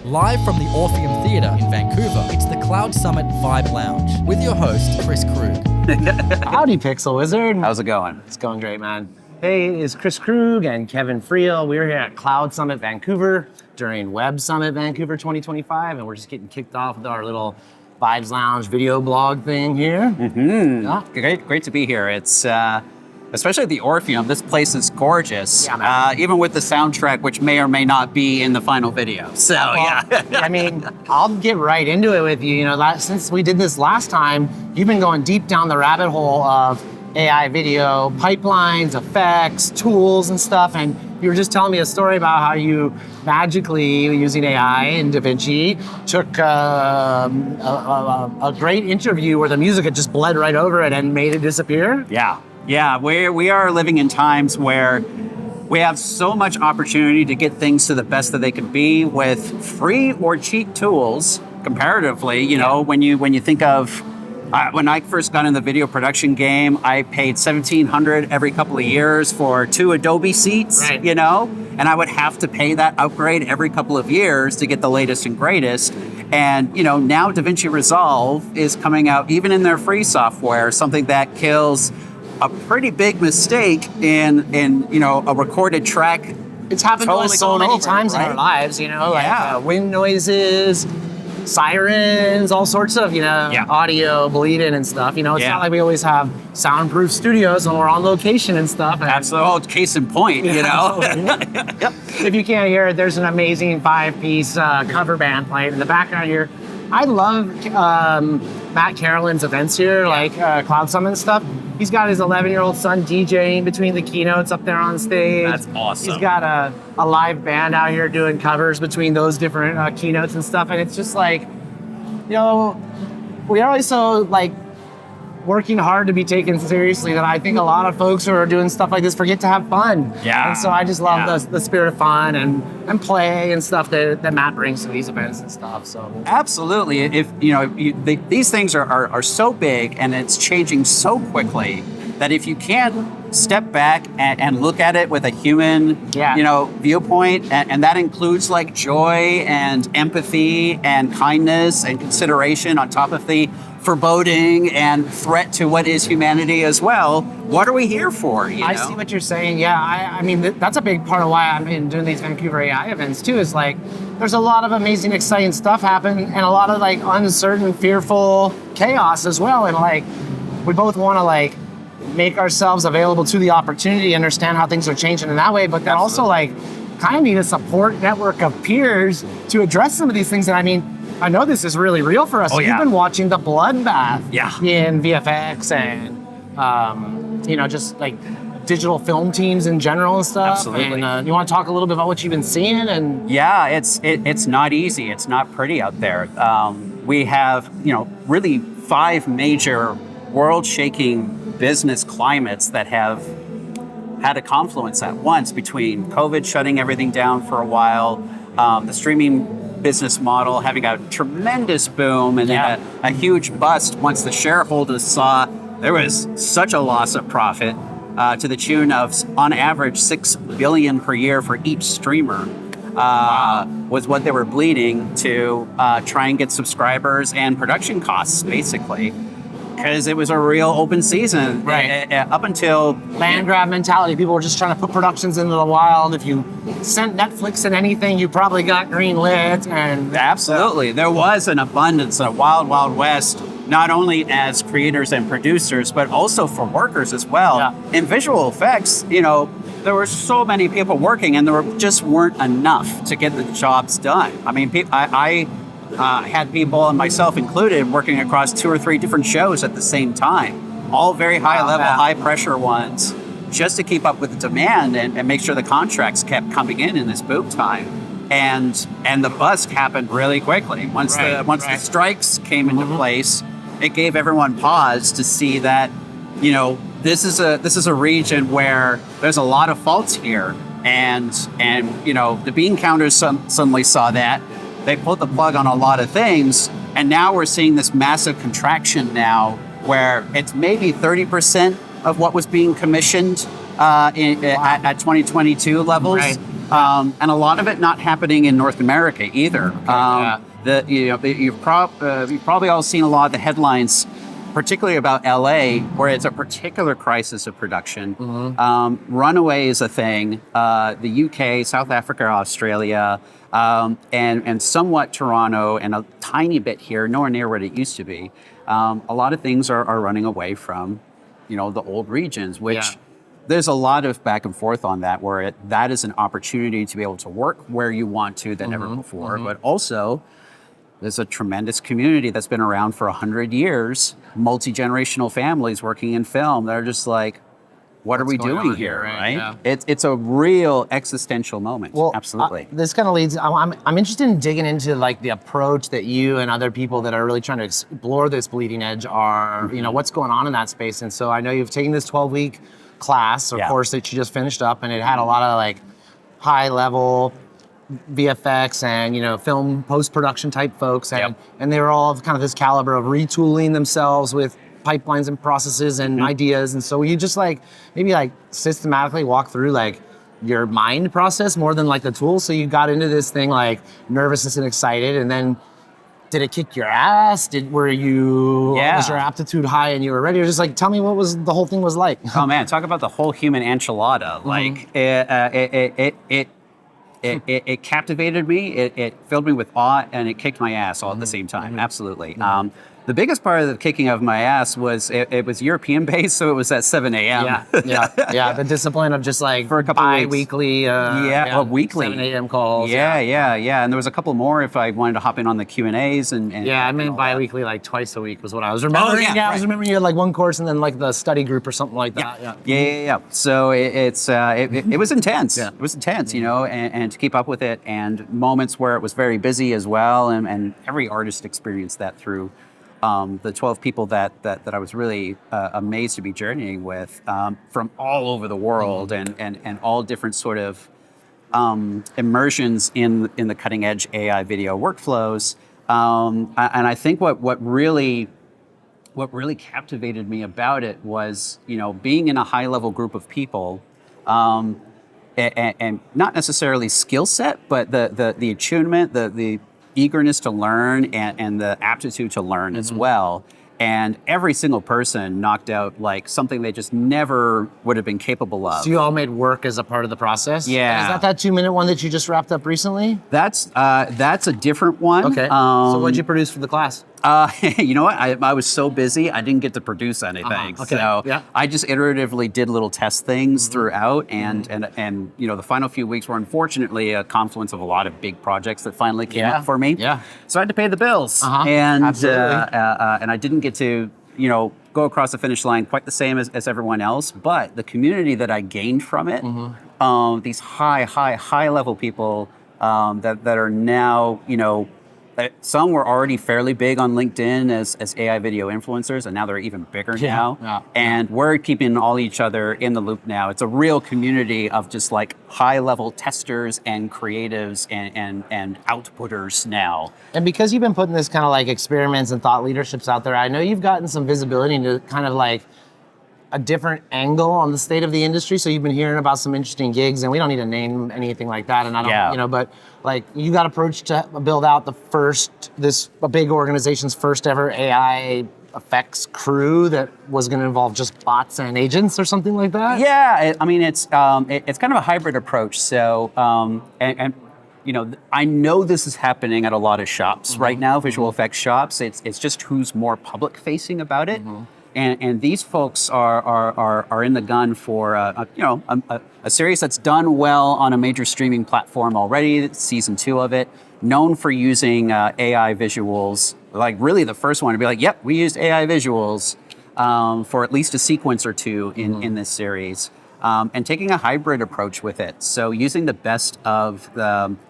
Live from the Orpheum Theatre in Vancouver, it's the Cloud Summit Vibe Lounge with your host, Chris Krug. Howdy, Pixel Wizard. How's it going? It's going great, man. Hey, it's Chris Krug and Kevin Friel. We're here at Cloud Summit Vancouver during Web Summit Vancouver 2025, and we're just getting kicked off with our little Vibes Lounge video blog thing here. Yeah. Great to be here. It's especially at the Orpheum. This place is gorgeous. Yeah, man. Even with the soundtrack, which may or may not be in the final video. So yeah. I mean, I'll get right into it with you. You know, since we did this last time, you've been going deep down the rabbit hole of AI video, pipelines, effects, tools, and stuff. And you were just telling me a story about how you magically, using AI and DaVinci, took a great interview where the music had just bled right over it and made it disappear. Yeah. We are living in times where we have so much opportunity to get things to the best that they can be with free or cheap tools comparatively. You know, when you think of when I first got in the video production game, I paid $1,700 every couple of years for 2 Adobe seats, right. You know, and I would have to pay that upgrade every couple of years to get the latest and greatest. And, you know, now DaVinci Resolve is coming out, even in their free software, something that kills a pretty big mistake in you know, a recorded track. It's happened to us so many times in our lives, you know, like wind noises, sirens, all sorts of, you know, audio bleeding and stuff. You know, it's not like we always have soundproof studios when we're on location and stuff. Absolutely. Oh, case in point, you know. If you can't hear it, there's an amazing 5-piece cover band playing in the background here. I love Matt Carolyn's events here, like Cloud Summit and stuff. He's got his 11-year-old son DJing between the keynotes up there on stage. That's awesome. He's got a live band out here doing covers between those different keynotes and stuff. And it's just like, you know, we are always so like working hard to be taken seriously that I think a lot of folks who are doing stuff like this forget to have fun. Yeah. And so I just love the spirit of fun and play and stuff that Matt brings to these events and stuff. So absolutely. If you know, these things are so big and it's changing so quickly that if you can't step back and look at it with a human, you know, viewpoint, and that includes like joy and empathy and kindness and consideration on top of the foreboding and threat to what is humanity as well. What are we here for? You know? I see what you're saying. Yeah, I mean, that's a big part of why I'm doing these Vancouver AI events too, is like, there's a lot of amazing, exciting stuff happening and a lot of like uncertain, fearful chaos as well. And like, we both want to like make ourselves available to the opportunity, understand how things are changing in that way, but then also like kind of need a support network of peers to address some of these things. And I mean, I know this is really real for us. You've been watching the bloodbath in VFX and, you know, just like digital film teams in general and stuff. Absolutely. And you want to talk a little bit about what you've been seeing? And yeah, it's not easy. It's not pretty out there. We have, you know, really 5 major world-shaking business climates that have had a confluence at once between COVID shutting everything down for a while, the streaming business model having a tremendous boom and then a huge bust once the shareholders saw there was such a loss of profit to the tune of, on average, $6 billion per year for each streamer was what they were bleeding to try and get subscribers and production costs, basically. Because it was a real open season, up until land grab mentality. People were just trying to put productions into the wild. If you sent Netflix and anything, you probably got green lit. And absolutely, there was an abundance of wild, wild west, not only as creators and producers, but also for workers as well. Yeah. In visual effects, you know, there were so many people working, and there just weren't enough to get the jobs done. I mean, I had people, and myself included, working across 2 or 3 different shows at the same time, all very high level, high pressure ones, just to keep up with the demand and make sure the contracts kept coming in this boom time. And the bust happened really quickly. Once the strikes came into place, it gave everyone pause to see that, you know, this is a region where there's a lot of faults here, and you know, the bean counters suddenly saw that. They pulled the plug on a lot of things, and now we're seeing this massive contraction now where it's maybe 30% of what was being commissioned at 2022 levels. And a lot of it not happening in North America either. You've probably all seen a lot of the headlines, particularly about LA, where it's a particular crisis of production. Runaway is a thing. The UK, South Africa, Australia, and somewhat Toronto, and a tiny bit here, nowhere near what it used to be. A lot of things are running away from, the old regions, which there's a lot of back and forth on that, where that is an opportunity to be able to work where you want to than ever before, but also there's a tremendous community that's been around for 100 years, multi-generational families working in film. They're just like, what are we doing here, right? Yeah. It's a real existential moment. Well, absolutely. This kind of leads, I'm interested in digging into like the approach that you and other people that are really trying to explore this bleeding edge are, what's going on in that space. And so I know you've taken this 12-week class or course that you just finished up, and it had a lot of like high level VFX and film post-production type folks, and they were all of kind of this caliber of retooling themselves with pipelines and processes and ideas. And so you just maybe systematically walk through your mind process more than the tools. So you got into this thing nervous and excited, and then did it kick your ass? Was your aptitude high and you were ready? Or just tell me what the whole thing was like. Oh man, talk about the whole human enchilada. It captivated me, it filled me with awe, and it kicked my ass all at the same time. Absolutely. The biggest part of the kicking of my ass was it was European based, so it was at 7 a.m. Yeah. The discipline of just for a couple bi-weekly, weekly 7 a.m. calls. Yeah. And there was a couple more if I wanted to hop in on the Q&As and I meant bi-weekly, twice a week was what I was remembering. I was remembering you had one course and then the study group or something like that. Yeah. So it was intense. It was intense, and to keep up with it, and moments where it was very busy as well, and every artist experienced that through the 12 people that I was really amazed to be journeying with from all over the world, and all different sort of immersions in the cutting edge AI video workflows. And I think what really captivated me about it was, being in a high level group of people, and not necessarily skill set, but the attunement, the eagerness to learn, and the aptitude to learn as well. And every single person knocked out something they just never would have been capable of. So you all made work as a part of the process? Yeah. And is that 2-minute one that you just wrapped up recently? That's a different one. Okay. So what'd you produce for the class? You know what? I was so busy, I didn't get to produce anything. Okay. So I just iteratively did little test things throughout, and the final few weeks were unfortunately a confluence of a lot of big projects that finally came up for me. Yeah. So I had to pay the bills, and I didn't get to go across the finish line quite the same as everyone else. But the community that I gained from it, these high level people that are now some were already fairly big on LinkedIn as AI video influencers, and now they're even bigger now. Yeah. And we're keeping all each other in the loop now. It's a real community of just high-level testers and creatives and outputters now. And because you've been putting this kind of experiments and thought leaderships out there, I know you've gotten some visibility into kind of a different angle on the state of the industry. So you've been hearing about some interesting gigs, and we don't need to name anything like that. And I don't, but you got approached to build out a big organization's first ever AI effects crew that was going to involve just bots and agents or something like that. Yeah, it's kind of a hybrid approach. So I know this is happening at a lot of shops right now, visual effects shops. It's just who's more public facing about it. And these folks are in the gun for a series that's done well on a major streaming platform already. Season 2 of it, known for using AI visuals. Really the first one to be yep, we used AI visuals for at least a sequence or two in this series, and taking a hybrid approach with it. So using the best of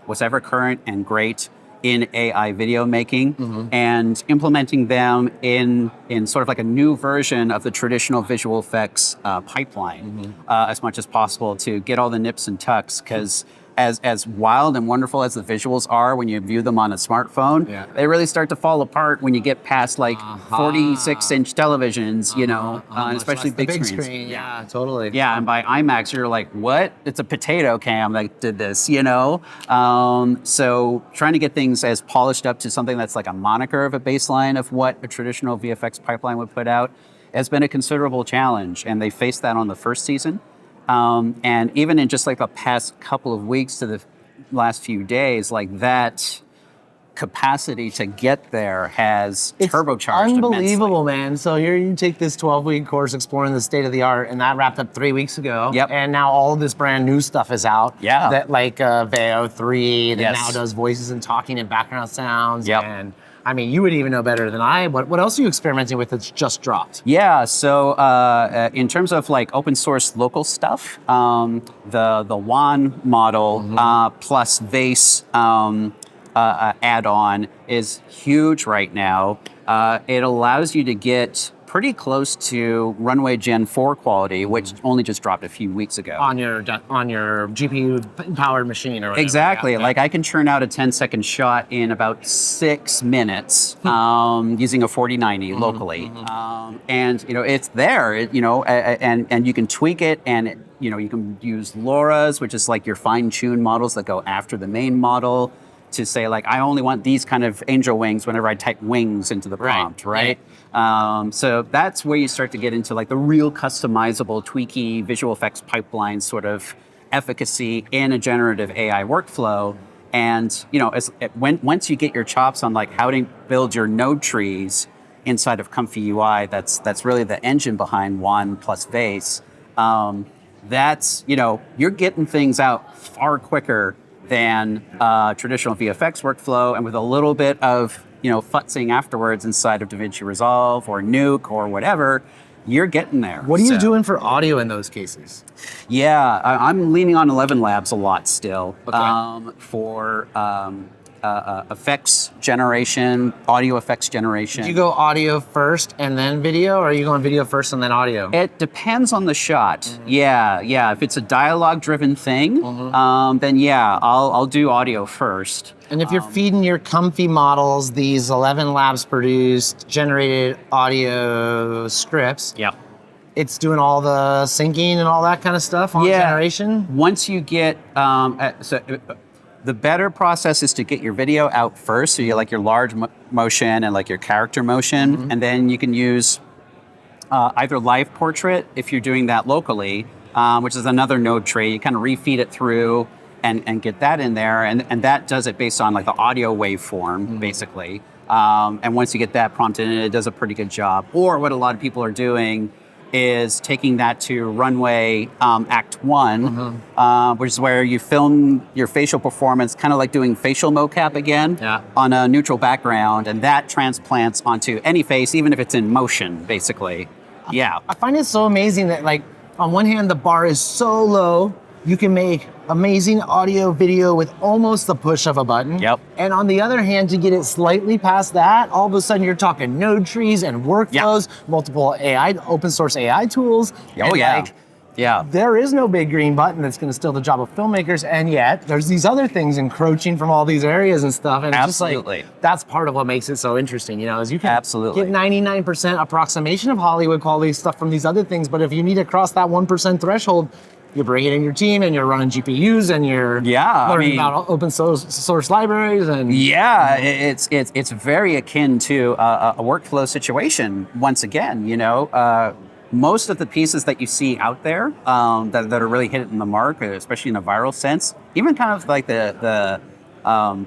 what's ever current and great in AI video making, and implementing them in sort of a new version of the traditional visual effects pipeline as much as possible to get all the nips and tucks, because as wild and wonderful as the visuals are when you view them on a smartphone, they really start to fall apart when you get past like 46-inch televisions, you know, especially big screens. Yeah, totally. Yeah, and by IMAX, you're like, what? It's a potato cam that did this, you know? So trying to get things as polished up to something that's like a moniker of a baseline of what a traditional VFX pipeline would put out has been a considerable challenge, and they faced that on the first season. And even in just like the past couple of weeks to the last few days, like that capacity to get there has turbocharged unbelievable, immensely. man. So here you take this 12-week course exploring the state of the art, and that wrapped up 3 weeks ago. Yep. And now all this brand new stuff is out. Yeah. That like VO3 that Yes. now does voices and talking and background sounds. Yep. And I mean, you would even know better than I. What else are you experimenting with that's just dropped? Yeah, so in terms of like open source local stuff, the WAN model plus Vase add-on is huge right now. It allows you to get pretty close to Runway Gen 4 quality, which only just dropped a few weeks ago. On your GPU powered machine or whatever. Exactly. Yeah. Like I can churn out a 10-second shot in about 6 minutes using a 4090 locally. And you know, it's there, and you can tweak it, and you know, you can use LoRa's, which is like your fine-tuned models that go after the main model, to say like, I only want these kind of angel wings whenever I type wings into the prompt, right? So that's where you start to get into like the real customizable, tweaky visual effects pipeline sort of efficacy in a generative AI workflow. And you know, once you get your chops on like how to build your node trees inside of Comfy UI, that's really the engine behind WAN plus Vase. That's, you know, you're getting things out far quicker than traditional VFX workflow, and with a little bit of, you know, futzing afterwards inside of DaVinci Resolve or Nuke or whatever, you're getting there. What are you doing for audio in those cases? Yeah, I'm leaning on 11 Labs a lot still for effects generation, audio effects generation. Do you go audio first and then video, or are you going video first and then audio? It depends on the shot. Yeah. If it's a dialogue-driven thing, then yeah, I'll do audio first. And if you're feeding your Comfy models these 11 Labs produced generated audio scripts, it's doing all the syncing and all that kind of stuff on generation? Once you get, the better process is to get your video out first, so you like your large motion and like your character motion, and then you can use either live portrait if you're doing that locally, which is another node tree. You kind of refeed it through and get that in there, and that does it based on like the audio waveform, basically. And once you get that prompted in, it does a pretty good job. Or what a lot of people are doing is taking that to Runway Act 1, which is where you film your facial performance, kind of like doing facial mocap again on a neutral background, and that transplants onto any face, even if it's in motion, basically. Yeah. I find it so amazing that, like, on one hand, the bar is so low, you can make amazing audio video with almost the push of a button. Yep. And on the other hand, to get it slightly past that, all of a sudden you're talking node trees and workflows, multiple AI, open source AI tools. Oh, yeah. There is no big green button that's going to steal the job of filmmakers, and yet there's these other things encroaching from all these areas and stuff. And it's just like, that's part of what makes it so interesting, you know, is you can get 99% approximation of Hollywood quality stuff from these other things, but if you need to cross that 1% threshold, you're bringing in your team and you're running GPUs and you're learning about open source libraries and it's very akin to a workflow situation. Once again, you know, most of the pieces that you see out there that are really hitting the mark, especially in a viral sense, even kind of like the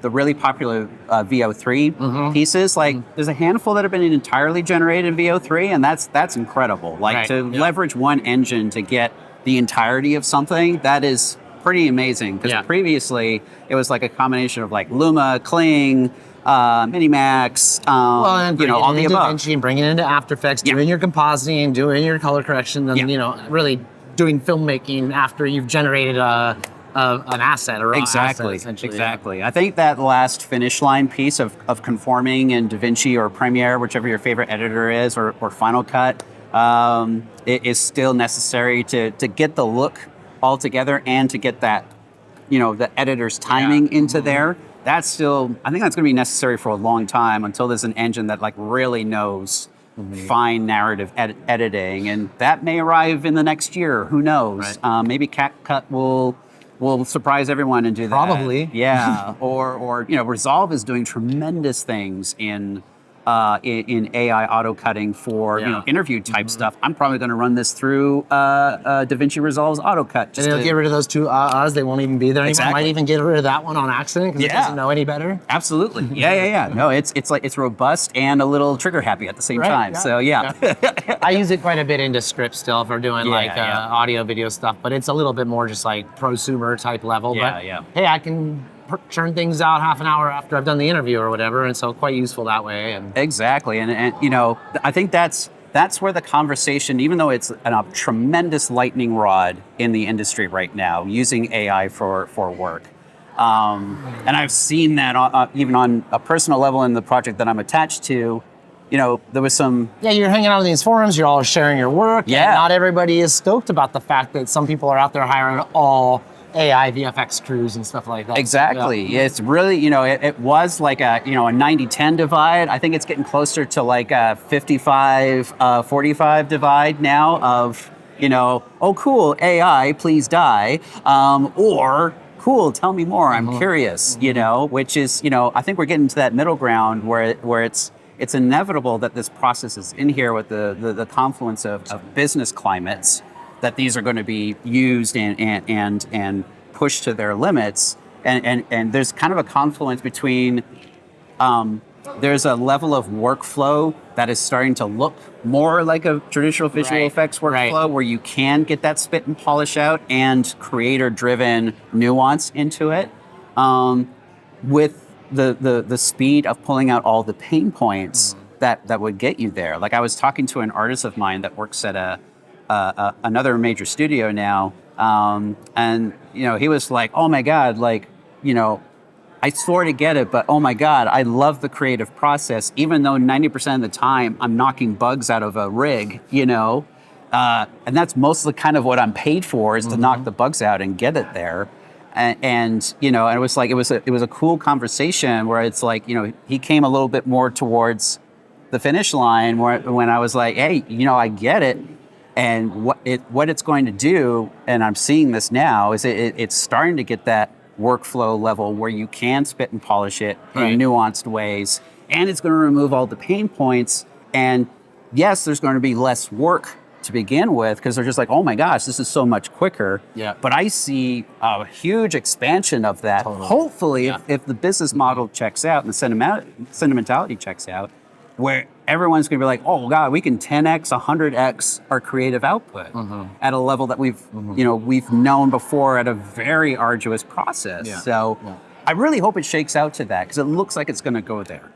really popular VO3 pieces, like there's a handful that have been entirely generated in VO3, and that's incredible. Like to leverage one engine to get the entirety of something, that is pretty amazing, because previously it was like a combination of like Luma, Kling, Minimax, and you know, all the above. DaVinci and bringing it into After Effects, doing your compositing, doing your color correction, and you know, really doing filmmaking after you've generated an asset or asset, essentially. Exactly. I think that last finish line piece of conforming in DaVinci or Premiere, whichever your favorite editor is, or Final Cut, it is still necessary to get the look all together and to get that the editor's timing into there. That's still, I think that's going to be necessary for a long time until there's an engine that like really knows fine narrative editing, and that may arrive in the next year. Who knows? Right. Maybe CapCut will surprise everyone and do that. Probably. Yeah. or Resolve is doing tremendous things in AI auto cutting for interview type stuff. I'm probably going to run this through DaVinci Resolve's auto cut. And they'll get rid of those two ahs. They won't even be there anymore. Exactly. Might even get rid of that one on accident because it doesn't know any better. Absolutely. Yeah. No, it's robust and a little trigger happy at the same time. Yeah. So I use it quite a bit into script still for doing audio video stuff, but it's a little bit more just like prosumer type level. But hey, I can churn things out half an hour after I've done the interview or whatever, and so quite useful that way. And exactly, and I think that's where the conversation, even though it's a tremendous lightning rod in the industry right now, using AI for work. And I've seen that even on a personal level in the project that I'm attached to. There was some... Yeah, you're hanging out in these forums, you're all sharing your work. Yeah. And not everybody is stoked about the fact that some people are out there hiring all AI VFX crews and stuff like that. Exactly. Yeah. It's really, it was like a 90-10 divide. I think it's getting closer to like a 55-45 divide now of, oh, cool, AI, please die. Or, cool, tell me more, I'm curious, which is, I think we're getting to that middle ground where it's inevitable that this process is in here with the confluence of business climates, that these are going to be used and pushed to their limits, and there's kind of a confluence between there's a level of workflow that is starting to look more like a traditional visual effects workflow where you can get that spit and polish out and creator-driven nuance into it, with the speed of pulling out all the pain points that would get you there. Like I was talking to an artist of mine that works at another major studio now, and he was like, oh my God, like, I sort of get it, but oh my God, I love the creative process, even though 90% of the time I'm knocking bugs out of a rig, and that's mostly kind of what I'm paid for, is to knock the bugs out and get it there. And it was like, it was a cool conversation where it's like, he came a little bit more towards the finish line when I was like, hey, I get it. And what it's going to do, and I'm seeing this now, is it's starting to get that workflow level where you can spit and polish it in nuanced ways, and it's going to remove all the pain points. And yes, there's going to be less work to begin with because they're just like, oh my gosh, this is so much quicker. Yeah. But I see a huge expansion of that. Totally. Hopefully, if the business model checks out and the sentimentality checks out, where everyone's going to be like, oh God, we can 10x, 100x our creative output at a level that we've known before at a very arduous process. Yeah. So I really hope it shakes out to that because it looks like it's going to go there.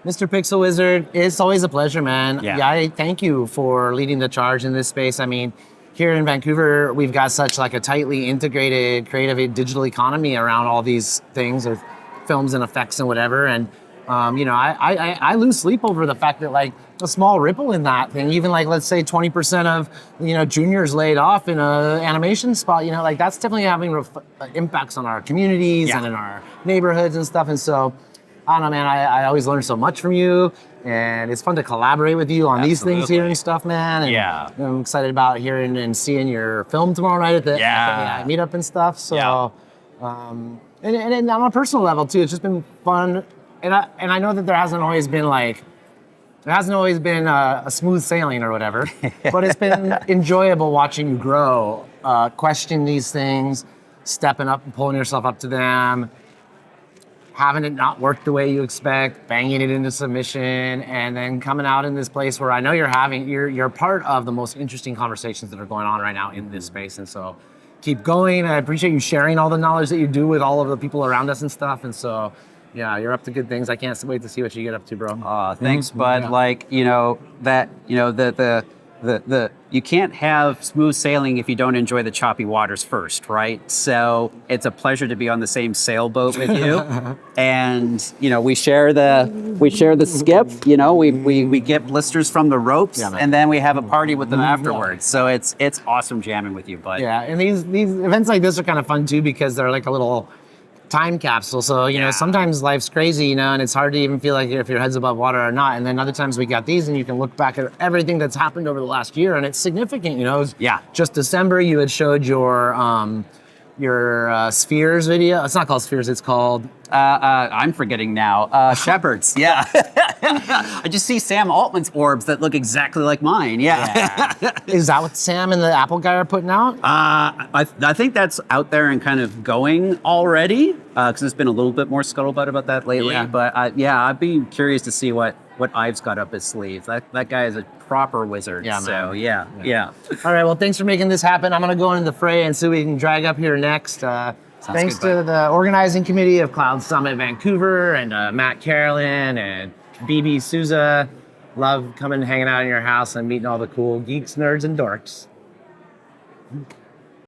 Mr. Pixel Wizard, it's always a pleasure, man. Yeah. I thank you for leading the charge in this space. I mean, here in Vancouver, we've got such like a tightly integrated creative digital economy around all these things of films and effects and whatever. And I lose sleep over the fact that like a small ripple in that thing, even like let's say 20% of juniors laid off in a animation spot, like that's definitely having impacts on our communities and in our neighborhoods and stuff. And so I don't know, man, I always learn so much from you, and it's fun to collaborate with you on these things, hearing stuff, man. And I'm excited about hearing and seeing your film tomorrow night at the AI meetup and stuff. So, and on a personal level too, it's just been fun. And I know that there hasn't always been a smooth sailing or whatever, but it's been enjoyable watching you grow, question these things, stepping up and pulling yourself up to them, having it not work the way you expect, banging it into submission, and then coming out in this place where I know you're part of the most interesting conversations that are going on right now in this space. And so keep going. I appreciate you sharing all the knowledge that you do with all of the people around us and stuff. And so, yeah, you're up to good things. I can't wait to see what you get up to, bro. Thanks, bud. Yeah. Like, the you can't have smooth sailing if you don't enjoy the choppy waters first, right? So it's a pleasure to be on the same sailboat with you. And, we share the skip, we get blisters from the ropes, and then we have a party with them afterwards. So it's awesome jamming with you, bud. Yeah, and these events like this are kind of fun too because they're like a little time capsule. So, sometimes life's crazy, and it's hard to even feel like if your head's above water or not. And then other times we got these and you can look back at everything that's happened over the last year and it's significant, It was just December, you had showed your spheres video. It's not called spheres, it's called... I'm forgetting now. Shepherds, yeah. I just see Sam Altman's orbs that look exactly like mine, yeah. Is that what Sam and the Apple guy are putting out? I think that's out there and kind of going already, because there's been a little bit more scuttlebutt about that lately. Yeah. But I'd be curious to see what Ives got up his sleeve. That guy is a proper wizard. Yeah, so man. yeah. All right, well, thanks for making this happen. I'm going to go into the fray and see what we can drag up here next. Thanks good, to the organizing committee of Cloud Summit Vancouver and Matt Carolyn and BB Souza. Love coming and hanging out in your house and meeting all the cool geeks, nerds, and dorks.